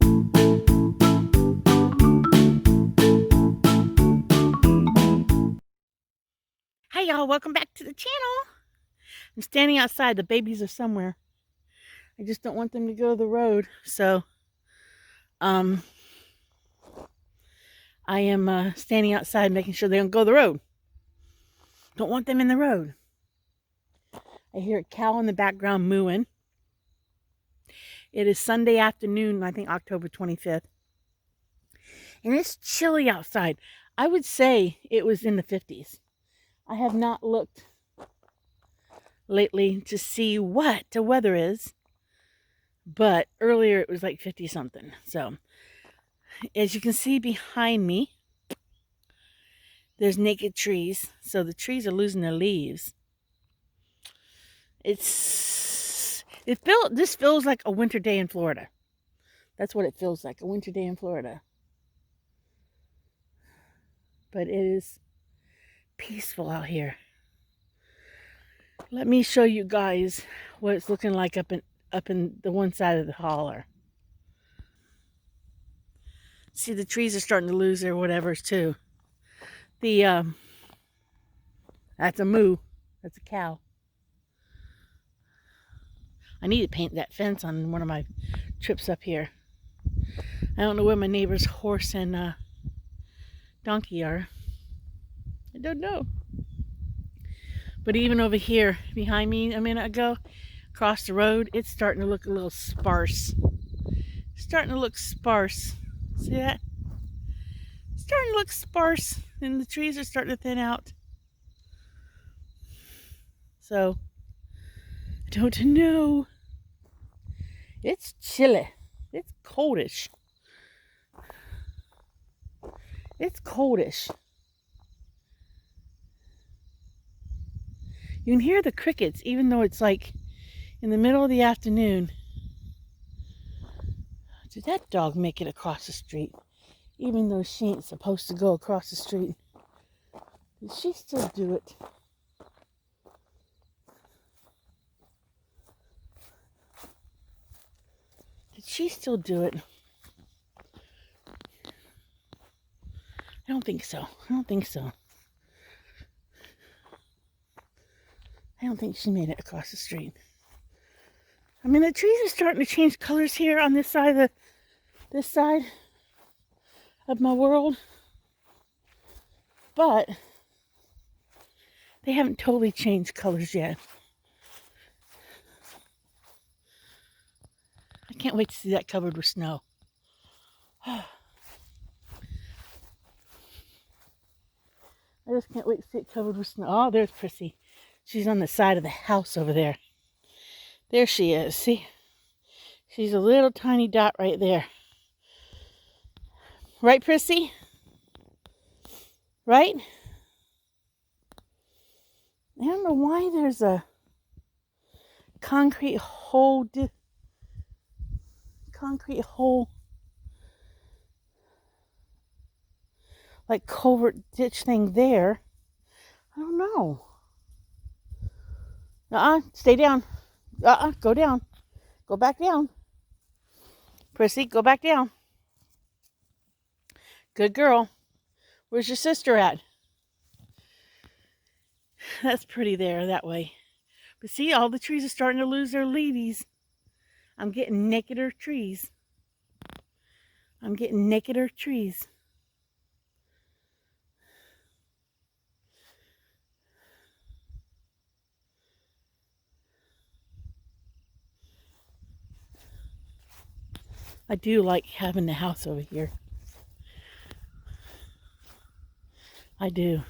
Hi y'all, welcome back to the channel. I'm standing outside. The babies are somewhere. I just don't want them to go to the road. So I am standing outside making sure they don't go the road. Don't want them in the road. I hear a cow in the background mooing. It is Sunday afternoon, I think October 25th. And it's chilly outside. I would say it was in the 50s. I have not looked lately to see what the weather is, but earlier it was like 50 something. So as you can see behind me, there's naked trees. So the trees are losing their leaves. This feels like a winter day in Florida. That's what it feels like, a winter day in Florida. But it is peaceful out here. Let me show you guys what it's looking like up in the one side of the holler. See, the trees are starting to lose their whatevers too. That's a moo. That's a cow. I need to paint that fence on one of my trips up here. I don't know where my neighbor's horse and donkey are. I don't know. But even over here behind me a minute ago, across the road, it's starting to look a little sparse. Starting to look sparse. See that? Starting to look sparse, and the trees are starting to thin out. So, I don't know. It's chilly. It's coldish. It's coldish. You can hear the crickets even though it's like in the middle of the afternoon. Did that dog make it across the street? Even though she ain't supposed to go across the street. Did she still do it? Did she still do it? I don't think so. I don't think so. I don't think she made it across the street. I mean, the trees are starting to change colors here on this side of my world. But they haven't totally changed colors yet. I can't wait to see that covered with snow. I just can't wait to see it covered with snow. Oh, there's Prissy. She's on the side of the house over there. There she is. See? She's a little tiny dot right there. Right, Prissy? Right? I don't know why there's a concrete hole like culvert ditch thing there. I don't know. Stay down. Go down. Go back down. Prissy, go back down. Good girl. Where's your sister at? That's pretty there that way. But see, all the trees are starting to lose their leaves. I'm getting nakeder trees. I'm getting nakeder trees. I do like having the house over here. I do.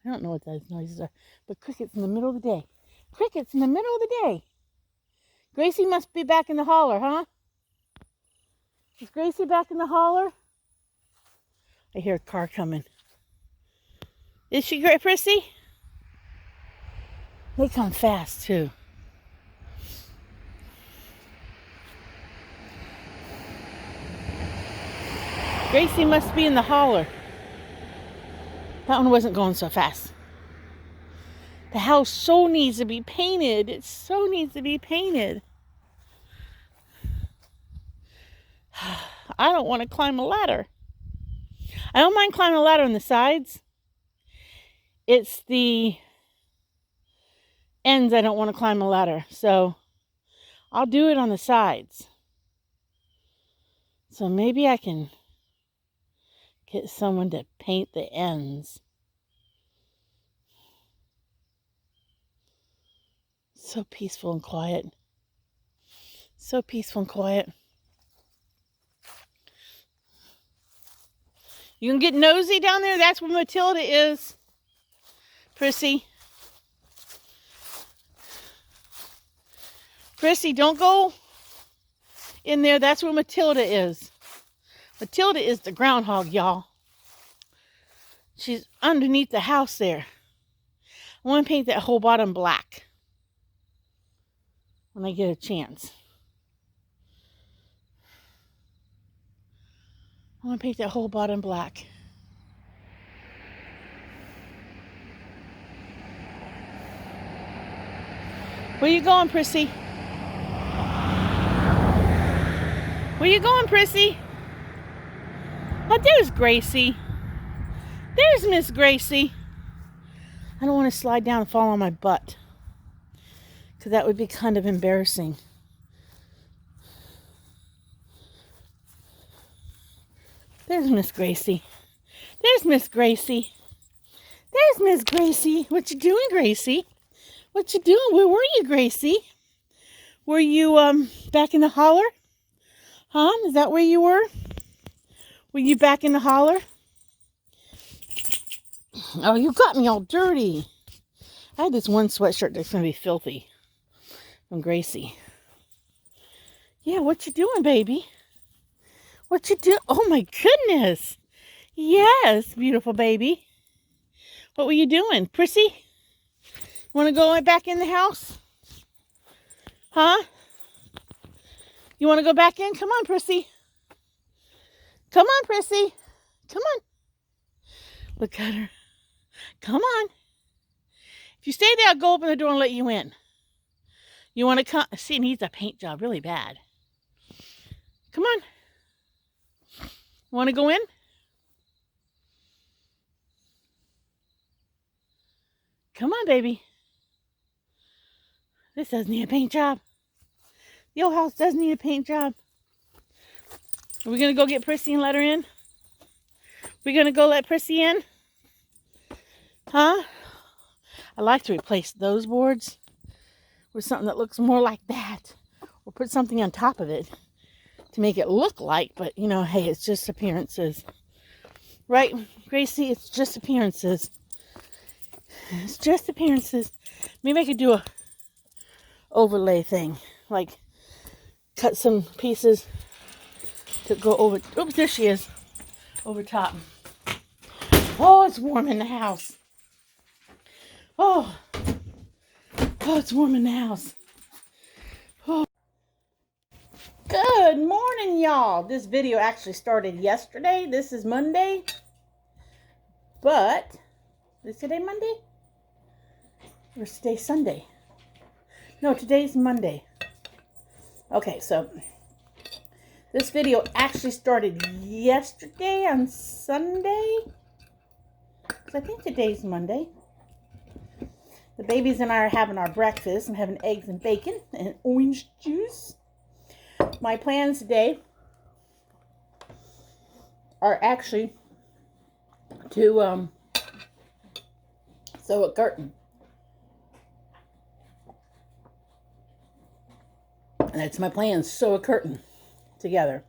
I don't know what those noises are, but crickets in the middle of the day. Crickets in the middle of the day. Gracie must be back in the holler, huh? Is Gracie back in the holler? I hear a car coming. Is she great, Prissy? They come fast, too. Gracie must be in the holler. That one wasn't going so fast. The house so needs to be painted. It so needs to be painted. I don't want to climb a ladder. I don't mind climbing a ladder on the sides. It's the ends I don't want to climb a ladder. So I'll do it on the sides. So maybe I can get someone to paint the ends. So peaceful and quiet. So peaceful and quiet. You can get nosy down there. That's where Matilda is. Prissy. Prissy, don't go in there. That's where Matilda is. Matilda is the groundhog, y'all. She's underneath the house there. I want to paint that whole bottom black when I get a chance. I want to paint that whole bottom black. Where you going, Prissy? Where you going, Prissy? Oh, there's Gracie. There's Miss Gracie. I don't want to slide down and fall on my butt, because that would be kind of embarrassing. There's Miss Gracie. There's Miss Gracie. There's Miss Gracie. What you doing, Gracie? What you doing? Where were you, Gracie? Were you back in the holler? Huh? Is that where you were? Were you back in the holler? Oh, you got me all dirty. I had this one sweatshirt that's going to be filthy from Gracie. Yeah, what you doing, baby? What you do? Oh, my goodness. Yes, beautiful baby. What were you doing? Prissy? You want to go back in the house? Huh? You want to go back in? Come on, Prissy. Come on, Prissy. Come on. Look at her. Come on. If you stay there, I'll go open the door and let you in. You want to come? See, it needs a paint job really bad. Come on. Want to go in? Come on, baby. This does need a paint job. The old house does need a paint job. Are we going to go get Prissy and let her in? We're going to go let Prissy in? Huh? I like to replace those boards with something that looks more like that. Or put something on top of it to make it look like, but you know, hey, it's just appearances. Right, Gracie? It's just appearances. It's just appearances. Maybe I could do a overlay thing. Like, cut some pieces to go over. Oops, there she is. Over top. Oh, it's warm in the house. Oh, it's warm in the house. Oh. Good morning, y'all. This video actually started yesterday. This is Monday. But, is today Monday? Or is today Sunday? No, today's Monday. Okay, so this video actually started yesterday on Sunday. Because I think today's Monday. The babies and I are having our breakfast. I'm having eggs and bacon and orange juice. My plans today are actually to sew a curtain. And that's my plan, sew a curtain together.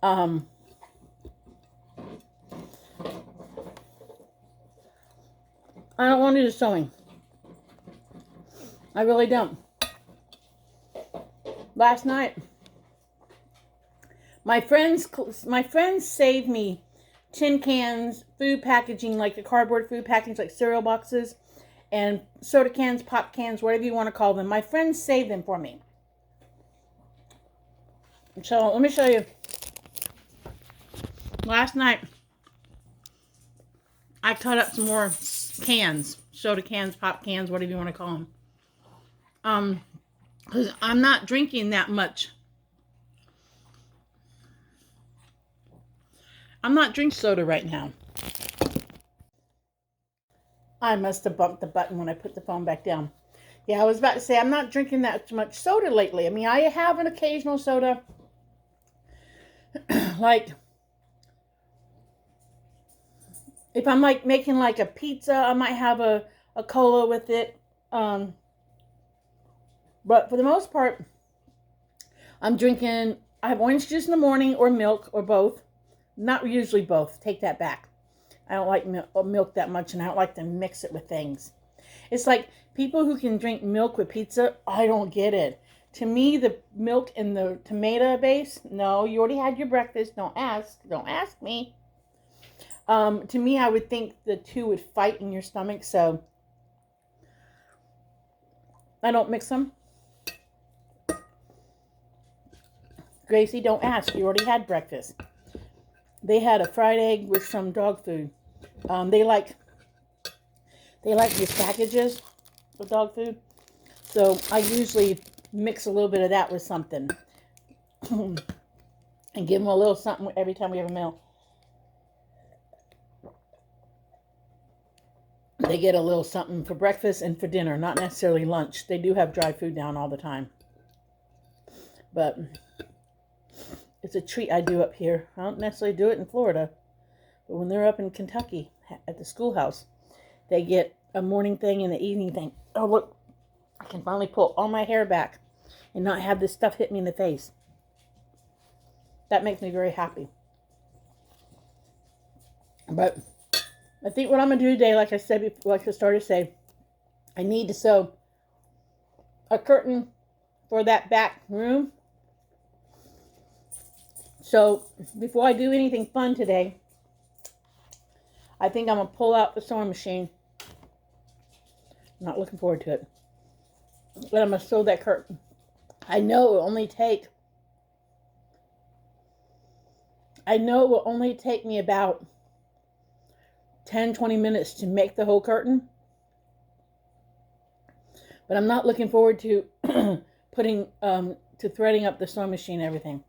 I don't want to do sewing. I really don't. Last night, my friends saved me tin cans, food packaging, like the cardboard food packaging, like cereal boxes, and soda cans, pop cans, whatever you want to call them. My friends saved them for me. So let me show you. Last night, I cut up some more cans, soda cans, pop cans, whatever you want to call them. Because I'm not drinking that much. I'm not drinking soda right now. I must have bumped the button when I put the phone back down. Yeah, I was about to say, I'm not drinking that much soda lately. I mean, I have an occasional soda. Like, if I'm like making like a pizza, I might have a cola with it. But for the most part, I have orange juice in the morning or milk or both. Not usually both. Take that back. I don't like milk that much, and I don't like to mix it with things. It's like people who can drink milk with pizza, I don't get it. To me, the milk and the tomato base, no, you already had your breakfast. Don't ask. Don't ask me. To me, I would think the two would fight in your stomach, so I don't mix them. Gracie, don't ask. You already had breakfast. They had a fried egg with some dog food. They like these packages of dog food. So I usually mix a little bit of that with something. And give them a little something every time we have a meal. They get a little something for breakfast and for dinner, not necessarily lunch. They do have dry food down all the time. But it's a treat I do up here. I don't necessarily do it in Florida. But when they're up in Kentucky at the schoolhouse, they get a morning thing and an evening thing. Oh, look, I can finally pull all my hair back and not have this stuff hit me in the face. That makes me very happy. But I think what I'm going to do today, like I said before, like I started to say, I need to sew a curtain for that back room. So before I do anything fun today, I think I'm going to pull out the sewing machine. I'm not looking forward to it. But I'm going to sew that curtain. I know it will only take me about 10-20 minutes to make the whole curtain. But I'm not looking forward to to threading up the sewing machine and everything.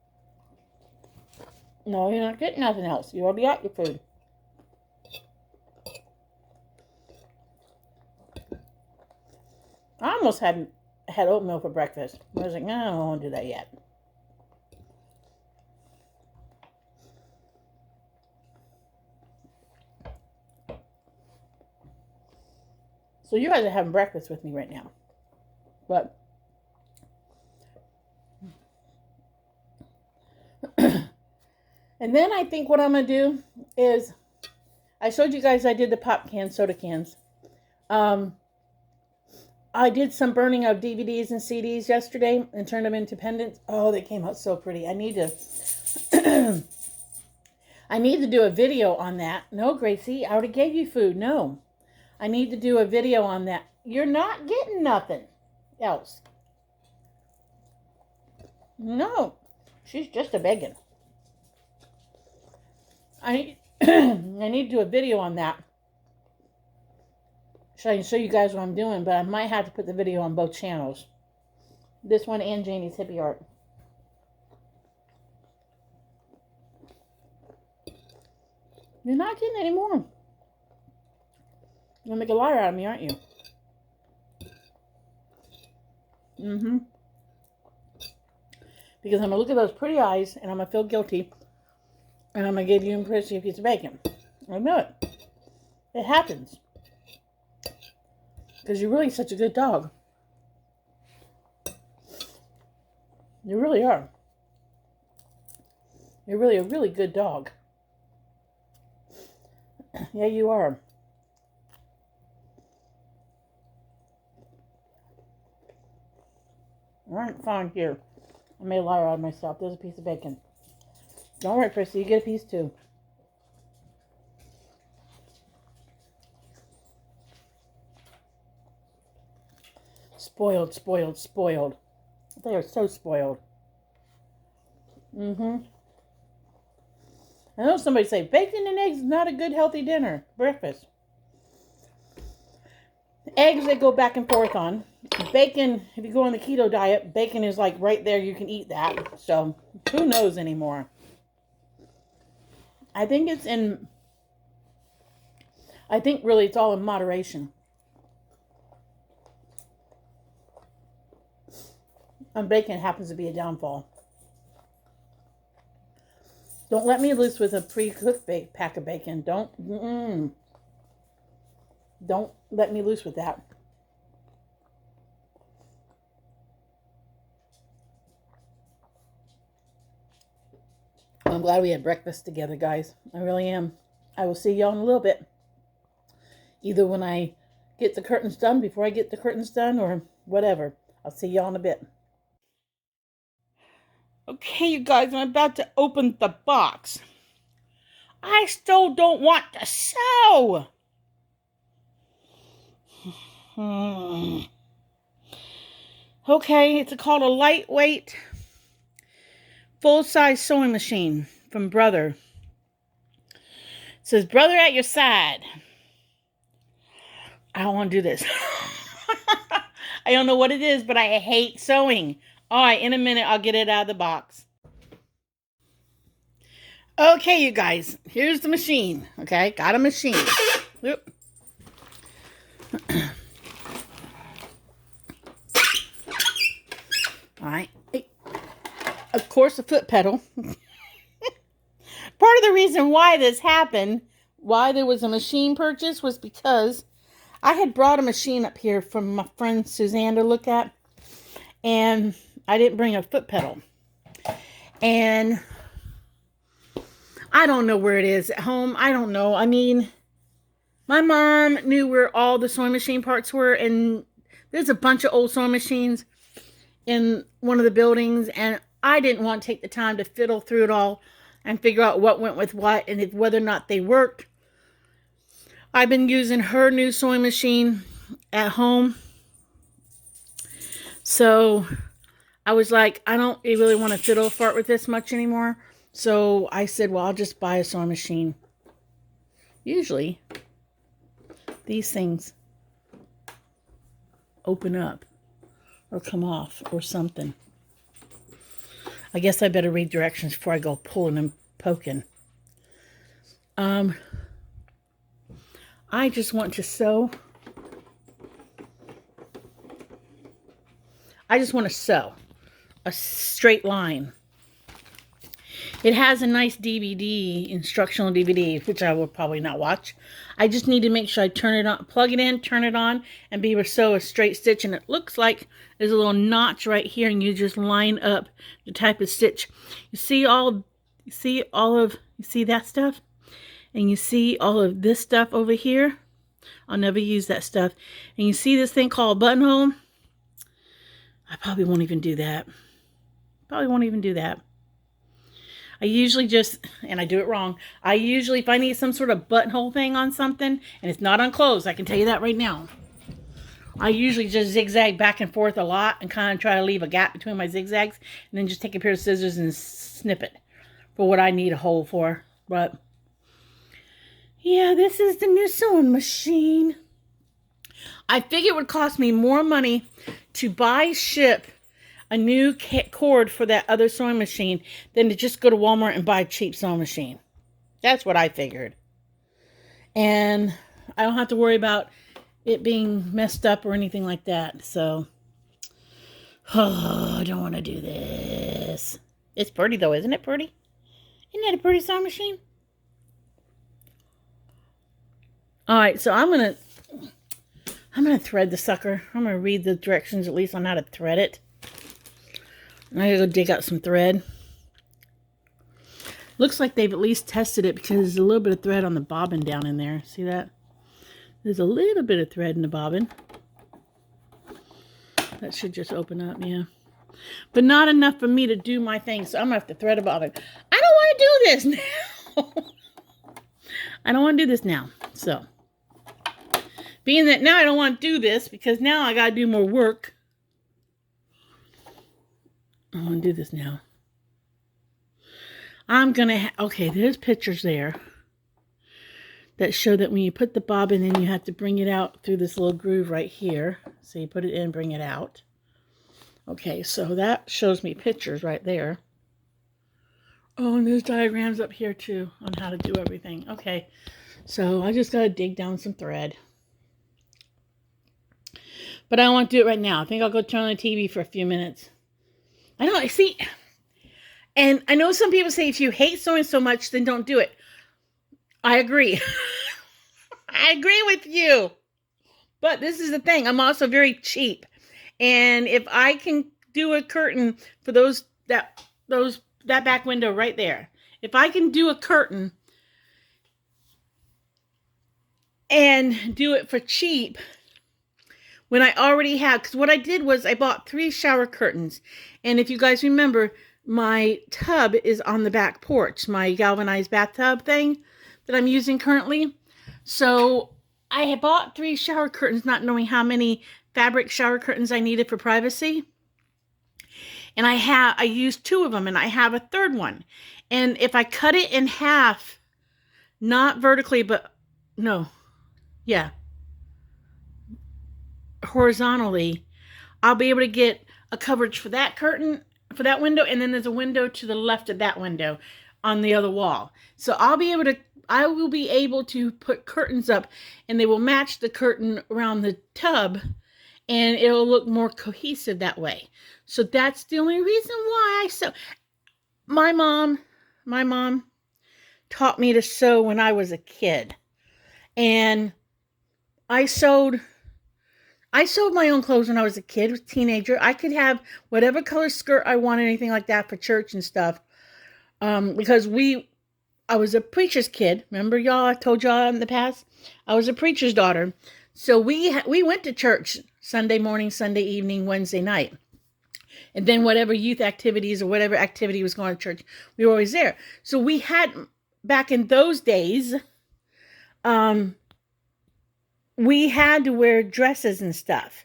No, you're not getting nothing else. You already got your food. I almost had oatmeal for breakfast. I was like, no, I don't want to do that yet. So you guys are having breakfast with me right now. But and then I think what I'm going to do is, I showed you guys I did the pop can soda cans. I did some burning of DVDs and CDs yesterday and turned them into pendants. Oh, they came out so pretty. I need to I need to do a video on that. No, Gracie, I already gave you food. No. I need to do a video on that. You're not getting nothing else. No. She's just a begging. I need to do a video on that. So I can show you guys what I'm doing, but I might have to put the video on both channels. This one and Janie's Hippie Art. You're not getting any more. You're going to make a liar out of me, aren't you? Mm-hmm. Because I'm going to look at those pretty eyes, and I'm going to feel guilty, and I'm going to give you and Chrissy a piece of bacon. I know it. It happens. Because you're really such a good dog. You really are. You're really a really good dog. Yeah, you are. Alright, fine, here. I made a liar out of myself. There's a piece of bacon. Don't worry, Chrissy, you get a piece too. Spoiled, spoiled, spoiled. They are so spoiled. Mm-hmm. I know somebody say, bacon and eggs is not a good healthy dinner. Breakfast. Eggs they go back and forth on. Bacon, if you go on the keto diet, bacon is like right there. You can eat that. So who knows anymore? I think really it's all in moderation. And bacon happens to be a downfall. Don't let me loose with a pre-cooked pack of bacon. Don't let me loose with that. I'm glad we had breakfast together, guys. I really am. I will see y'all in a little bit. Either when I get the curtains done, before I get the curtains done, or whatever. I'll see y'all in a bit. Okay, you guys, I'm about to open the box. I still don't want to sew. Okay, it's called a lightweight, full-size sewing machine from Brother. It says, Brother at your side. I don't want to do this. I don't know what it is, but I hate sewing. All right, in a minute, I'll get it out of the box. Okay, you guys, here's the machine. Okay, got a machine. Oop. All right. Of course, a foot pedal. Part of the reason why this happened, why there was a machine purchase, was because I had brought a machine up here from my friend Suzanne to look at, and I didn't bring a foot pedal. And I don't know where it is at home. I don't know. I mean, my mom knew where all the sewing machine parts were, and there's a bunch of old sewing machines in one of the buildings, and I didn't want to take the time to fiddle through it all and figure out what went with what and whether or not they worked. I've been using her new sewing machine at home. So I was like, I don't really want to fiddle fart with this much anymore. So I said, well, I'll just buy a sewing machine. Usually, these things open up or come off or something. I guess I better read directions before I go pulling and poking. I just want to sew. I just want to sew a straight line. It has a nice DVD, instructional DVD, which I will probably not watch. I just need to make sure I turn it on, plug it in, turn it on, and be able to sew a straight stitch. And it looks like there's a little notch right here, and you just line up the type of stitch. You see that stuff? And you see all of this stuff over here? I'll never use that stuff. And you see this thing called buttonhole? I probably won't even do that. I usually just, and I do it wrong, I usually, if I need some sort of buttonhole thing on something, and it's not on clothes, I can tell you that right now, I usually just zigzag back and forth a lot and kind of try to leave a gap between my zigzags, and then just take a pair of scissors and snip it for what I need a hole for. But yeah, this is the new sewing machine. I figured it would cost me more money to ship a new cord for that other sewing machine than to just go to Walmart and buy a cheap sewing machine. That's what I figured. And I don't have to worry about it being messed up or anything like that. So, I don't want to do this. It's pretty though, isn't it pretty? Isn't that a pretty sewing machine? All right, so I'm gonna thread the sucker. I'm gonna read the directions at least on how to thread it. I gotta go dig out some thread. Looks like they've at least tested it because there's a little bit of thread on the bobbin down in there. See that? There's a little bit of thread in the bobbin. That should just open up, yeah. But not enough for me to do my thing, so I'm gonna have to thread a bobbin. I don't want to do this now. I don't want to do this now. So, being that now I don't want to do this because now I gotta do more work. I want to do this now. I'm gonna okay, there's pictures there. that show that when you put the bobbin in, you have to bring it out through this little groove right here. So you put it in, bring it out. Okay, so that shows me pictures right there. Oh, and there's diagrams up here too on how to do everything. Okay, so I just got to dig down some thread. But I don't want to do it right now. I think I'll go turn on the TV for a few minutes. I don't see. And I know some people say if you hate sewing so much, then don't do it. I agree. I agree with you. But this is the thing. I'm also very cheap. And if I can do a curtain for that back window right there. If I can do a curtain and do it for cheap when I already have, because what I did was I bought 3 shower curtains. And if you guys remember, my tub is on the back porch, my galvanized bathtub thing that I'm using currently. So I had bought 3 shower curtains, not knowing how many fabric shower curtains I needed for privacy. And I used 2 of them, and I have a 3rd one. And if I cut it in half, not vertically, but no, yeah, horizontally, I'll be able to get a coverage for that curtain, for that window, and then there's a window to the left of that window on the other wall. So I will be able to put curtains up, and they will match the curtain around the tub, and it'll look more cohesive that way. So that's the only reason why I sew. My mom taught me to sew when I was a kid, and I sewed my own clothes when I was a kid, a teenager. I could have whatever color skirt I wanted, anything like that for church and stuff. Because I was a preacher's kid. Remember, y'all? I told y'all in the past. I was a preacher's daughter. So we went to church Sunday morning, Sunday evening, Wednesday night. And then whatever youth activities or whatever activity was going on at church, we were always there. So we had, back in those days, we had to wear dresses and stuff.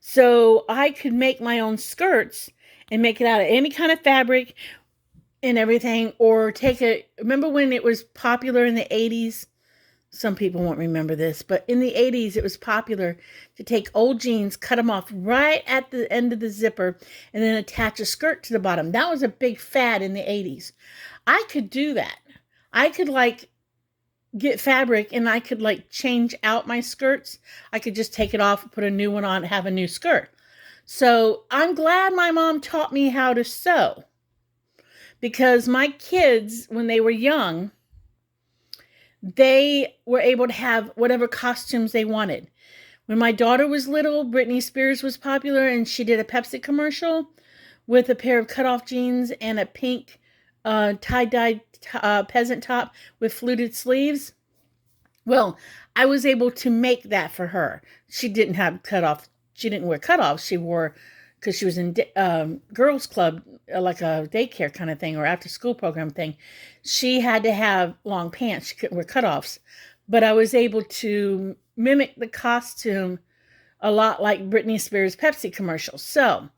So I could make my own skirts and make it out of any kind of fabric and everything, or remember when it was popular in the 80s? Some people won't remember this, but in the 80s, it was popular to take old jeans, cut them off right at the end of the zipper, and then attach a skirt to the bottom. That was a big fad in the 80s. I could do that. I could get fabric, and I could change out my skirts. I could just take it off, put a new one on, have a new skirt. So I'm glad my mom taught me how to sew, because my kids, when they were young, they were able to have whatever costumes they wanted. When my daughter was little, Britney Spears was popular, and she did a Pepsi commercial with a pair of cutoff jeans and a pink tie-dyed peasant top with fluted sleeves. Well, I was able to make that for her. She didn't have cutoff. She didn't wear cutoffs. She wore, because she was in girls club, like a daycare kind of thing, or after school program thing. She had to have long pants. She couldn't wear cutoffs. But I was able to mimic the costume a lot like Britney Spears' Pepsi commercial. So,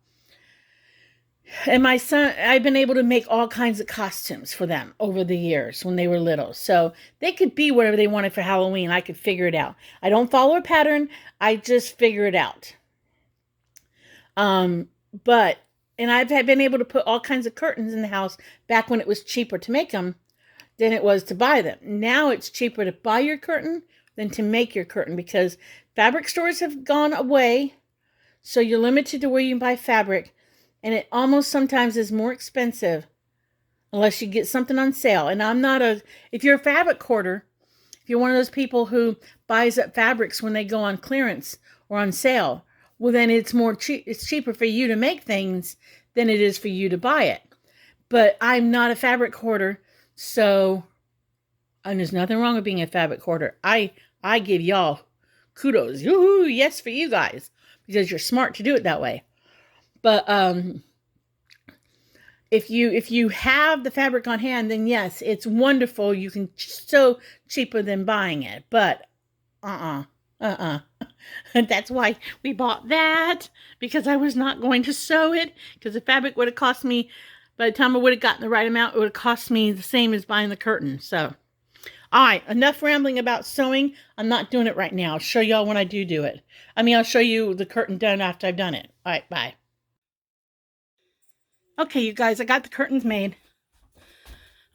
and my son, I've been able to make all kinds of costumes for them over the years when they were little. So they could be whatever they wanted for Halloween. I could figure it out. I don't follow a pattern. I just figure it out. And I've been able to put all kinds of curtains in the house back when it was cheaper to make them than it was to buy them. Now it's cheaper to buy your curtain than to make your curtain, because fabric stores have gone away. So you're limited to where you can buy fabric, and it almost sometimes is more expensive unless you get something on sale. And if you're a fabric hoarder, if you're one of those people who buys up fabrics when they go on clearance or on sale, well, then it's cheaper for you to make things than it is for you to buy it. But I'm not a fabric hoarder, and there's nothing wrong with being a fabric hoarder. I give y'all kudos. Yoo-hoo, yes for you guys, because you're smart to do it that way. But if you have the fabric on hand, then yes, it's wonderful. You can sew cheaper than buying it. But that's why we bought that, because I was not going to sew it, because the fabric would have cost me, by the time I would have gotten the right amount, it would have cost me the same as buying the curtain. So All right, enough rambling about sewing. I'm not doing it right now. I'll show y'all when I do it. I'll show you the curtain done after I've done it. All right, bye. Okay, you guys, I got the curtains made.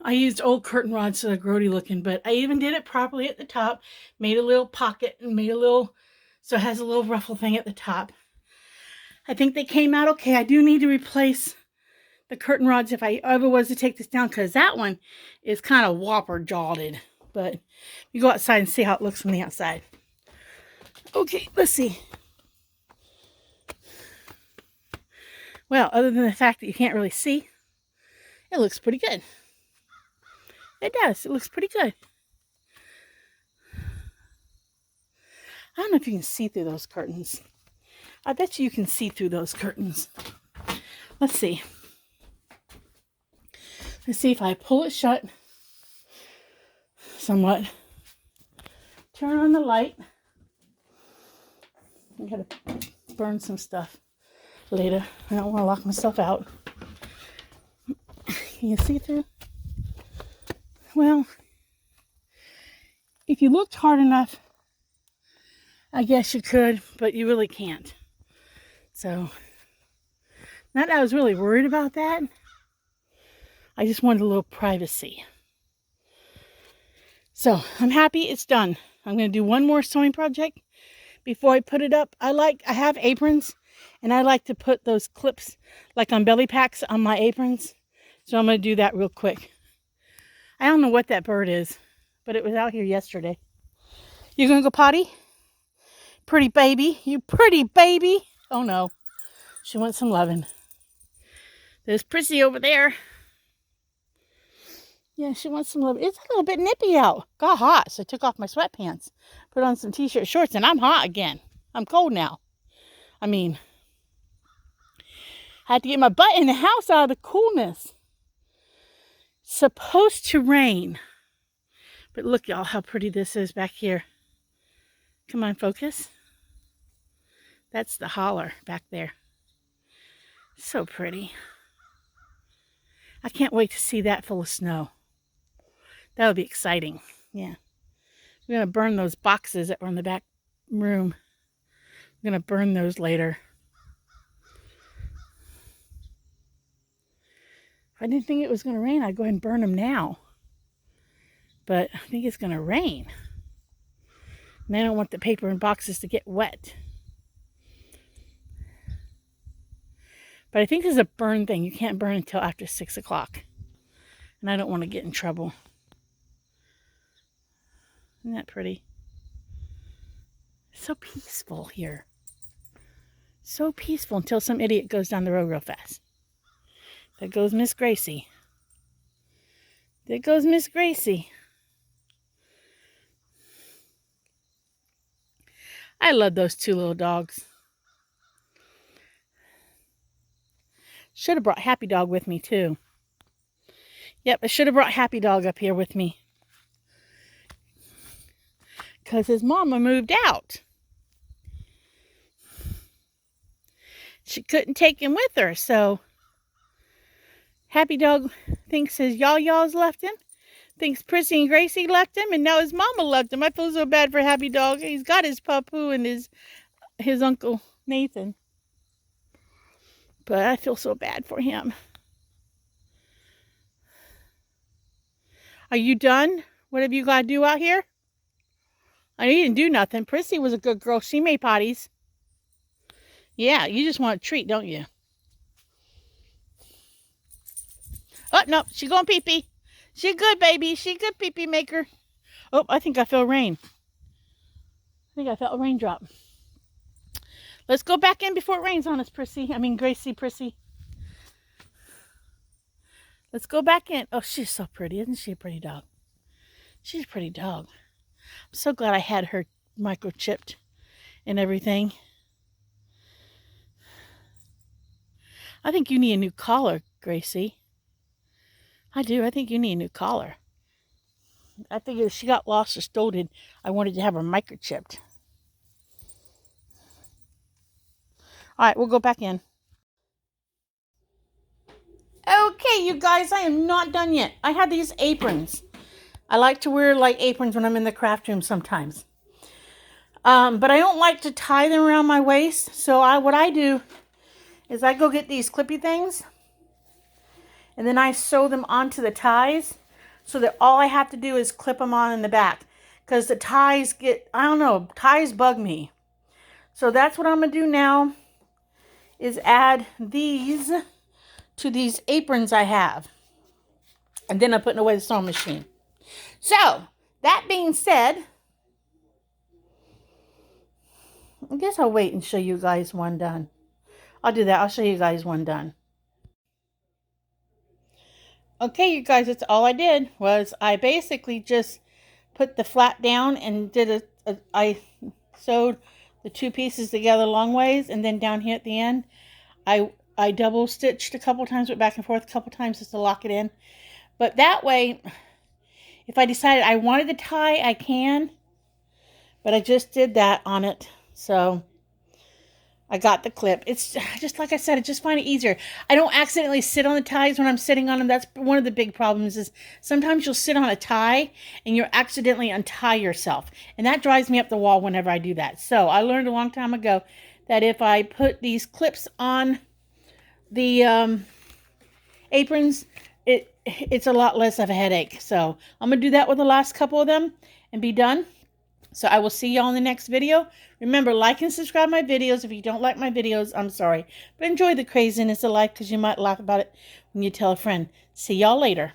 I used old curtain rods so they're grody looking, but I even did it properly at the top. Made a little pocket and made a little, so it has a little ruffle thing at the top. I think they came out okay. I do need to replace the curtain rods if I ever was to take this down, because that one is kind of whopper jawed. But you go outside and see how it looks from the outside. Okay, let's see. Well, other than the fact that you can't really see, it looks pretty good. It does. It looks pretty good. I don't know if you can see through those curtains. I bet you can see through those curtains. Let's see. Let's see if I pull it shut somewhat. Turn on the light. I gotta burn some stuff later. I don't want to lock myself out. Can you see through? Well, if you looked hard enough, I guess you could, but you really can't. So, not that I was really worried about that. I just wanted a little privacy. So, I'm happy it's done. I'm going to do one more sewing project before I put it up. I have aprons, and I like to put those clips, like on belly packs, on my aprons. So I'm going to do that real quick. I don't know what that bird is, but it was out here yesterday. You going to go potty? Pretty baby. You pretty baby. Oh no. She wants some loving. There's Prissy over there. Yeah, she wants some loving. It's a little bit nippy out. Got hot, so I took off my sweatpants. Put on some t-shirt shorts, and I'm hot again. I'm cold now. I had to get my butt in the house out of the coolness. Supposed to rain. But look, y'all, how pretty this is back here. Come on, focus. That's the holler back there. So pretty. I can't wait to see that full of snow. That would be exciting. Yeah. We're going to burn those boxes that were in the back room. We're going to burn those later. If I didn't think it was going to rain, I'd go ahead and burn them now. But I think it's going to rain. And I don't want the paper and boxes to get wet. But I think this is a burn thing. You can't burn until after 6 o'clock. And I don't want to get in trouble. Isn't that pretty? It's so peaceful here. So peaceful until some idiot goes down the road real fast. There goes Miss Gracie. There goes Miss Gracie. I love those two little dogs. Should have brought Happy Dog with me too. Yep, I should have brought Happy Dog up here with me. Because his mama moved out. She couldn't take him with her, so Happy Dog thinks his yaw-yaws left him. Thinks Prissy and Gracie left him, and now his mama left him. I feel so bad for Happy Dog. He's got his papu and his Uncle Nathan. But I feel so bad for him. Are you done? What have you got to do out here? I know you didn't do nothing. Prissy was a good girl. She made potties. Yeah, you just want a treat, don't you? Oh, no, she going pee-pee. She good, baby. She good pee-pee maker. Oh, I think I felt rain. I think I felt a raindrop. Let's go back in before it rains on us, Gracie, Prissy. Let's go back in. Oh, she's so pretty. Isn't she a pretty dog? She's a pretty dog. I'm so glad I had her microchipped and everything. I think you need a new collar, Gracie. I do. I think you need a new collar. I think if she got lost or stolen, I wanted to have her microchipped. All right, we'll go back in. Okay, you guys, I am not done yet. I have these aprons. I like to wear like aprons when I'm in the craft room sometimes. But I don't like to tie them around my waist. So what I do is I go get these clippy things and then I sew them onto the ties so that all I have to do is clip them on in the back. Because the ties I don't know, ties bug me. So that's what I'm going to do now, is add these to these aprons I have. And then I'm putting away the sewing machine. So, that being said, I guess I'll wait and show you guys one done. I'll do that. I'll show you guys one done. Okay, you guys, that's all I did was I basically just put the flat down and did I sewed the two pieces together long ways, and then down here at the end, I double stitched a couple times, went back and forth a couple times just to lock it in. But that way, if I decided I wanted to tie, I can. But I just did that on it. So I got the clip. It's just like I said, I just find it easier. I don't accidentally sit on the ties when I'm sitting on them. That's one of the big problems is sometimes you'll sit on a tie and you'll accidentally untie yourself. And that drives me up the wall whenever I do that. So I learned a long time ago that if I put these clips on the aprons, it's a lot less of a headache. So I'm going to do that with the last couple of them and be done. So I will see y'all in the next video. Remember, like and subscribe my videos. If you don't like my videos, I'm sorry. But enjoy the craziness of life because you might laugh about it when you tell a friend. See y'all later.